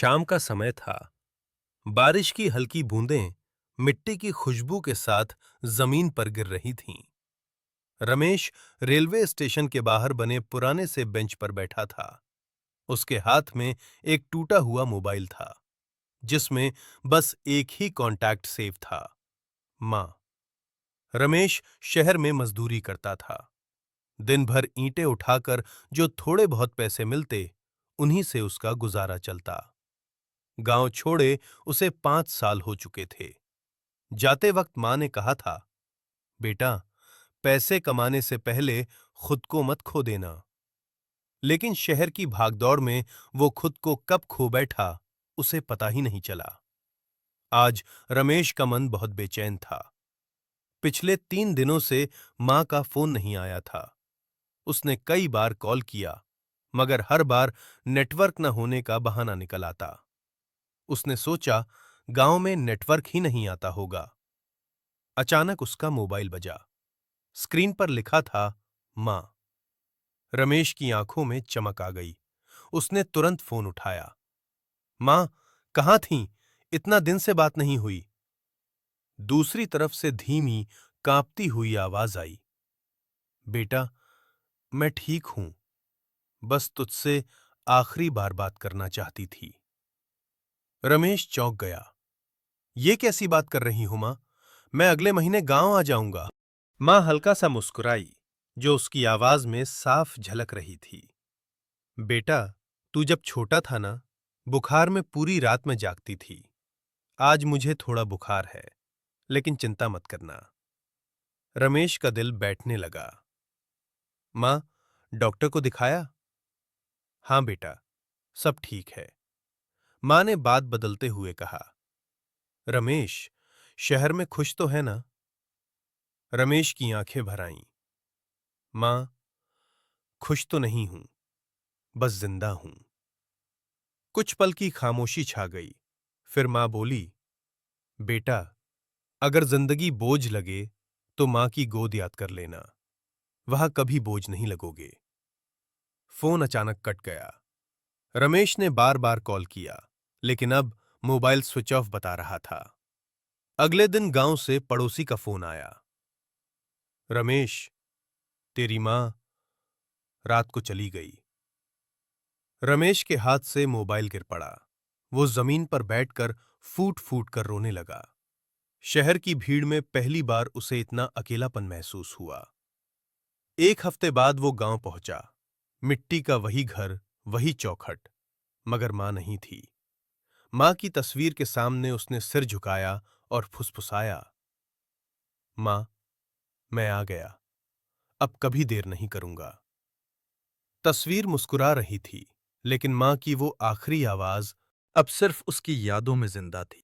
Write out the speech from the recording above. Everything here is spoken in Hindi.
शाम का समय था। बारिश की हल्की बूंदें मिट्टी की खुशबू के साथ जमीन पर गिर रही थीं। रमेश रेलवे स्टेशन के बाहर बने पुराने से बेंच पर बैठा था। उसके हाथ में एक टूटा हुआ मोबाइल था, जिसमें बस एक ही कॉन्टैक्ट सेव था, मां। रमेश शहर में मजदूरी करता था। दिन भर ईंटें उठाकर जो थोड़े बहुत पैसे मिलते, उन्हीं से उसका गुजारा चलता। गांव छोड़े उसे 5 साल हो चुके थे। जाते वक्त मां ने कहा था, बेटा, पैसे कमाने से पहले खुद को मत खो देना। लेकिन शहर की भागदौड़ में वो खुद को कब खो बैठा, उसे पता ही नहीं चला। आज रमेश का मन बहुत बेचैन था। पिछले 3 दिनों से मां का फोन नहीं आया था। उसने कई बार कॉल किया, मगर हर बार नेटवर्क न होने का बहाना निकल आता। उसने सोचा, गांव में नेटवर्क ही नहीं आता होगा। अचानक उसका मोबाइल बजा। स्क्रीन पर लिखा था, मां। रमेश की आंखों में चमक आ गई। उसने तुरंत फोन उठाया। मां, कहां थीं? इतना दिन से बात नहीं हुई। दूसरी तरफ से धीमी, कांपती हुई आवाज आई, बेटा, मैं ठीक हूं, बस तुझसे आखिरी बार बात करना चाहती थी। रमेश चौंक गया। ये कैसी बात कर रही हो मां? मैं अगले महीने गांव आ जाऊंगा। मां हल्का सा मुस्कुराई, जो उसकी आवाज में साफ झलक रही थी। बेटा, तू जब छोटा था ना, बुखार में पूरी रात में जागती थी। आज मुझे थोड़ा बुखार है, लेकिन चिंता मत करना। रमेश का दिल बैठने लगा। मां, डॉक्टर को दिखाया? हां बेटा, सब ठीक है। मां ने बात बदलते हुए कहा। रमेश, शहर में खुश तो है ना? रमेश की आंखें भर आईं। मां, खुश तो नहीं हूं, बस जिंदा हूं। कुछ पल की खामोशी छा गई। फिर मां बोली, बेटा, अगर जिंदगी बोझ लगे तो मां की गोद याद कर लेना। वहां कभी बोझ नहीं लगोगे। फोन अचानक कट गया। रमेश ने बार बार कॉल किया, लेकिन अब मोबाइल स्विच ऑफ बता रहा था। अगले दिन गांव से पड़ोसी का फोन आया। रमेश, तेरी मां रात को चली गई। रमेश के हाथ से मोबाइल गिर पड़ा। वो जमीन पर बैठकर फूट फूट कर रोने लगा। शहर की भीड़ में पहली बार उसे इतना अकेलापन महसूस हुआ। एक हफ्ते बाद वो गांव पहुंचा। मिट्टी का वही घर, वही चौखट, मगर मां नहीं थी। मां की तस्वीर के सामने उसने सिर झुकाया और फुसफुसाया, मां, मैं आ गया, अब कभी देर नहीं करूंगा। तस्वीर मुस्कुरा रही थी, लेकिन मां की वो आखिरी आवाज अब सिर्फ उसकी यादों में जिंदा थी।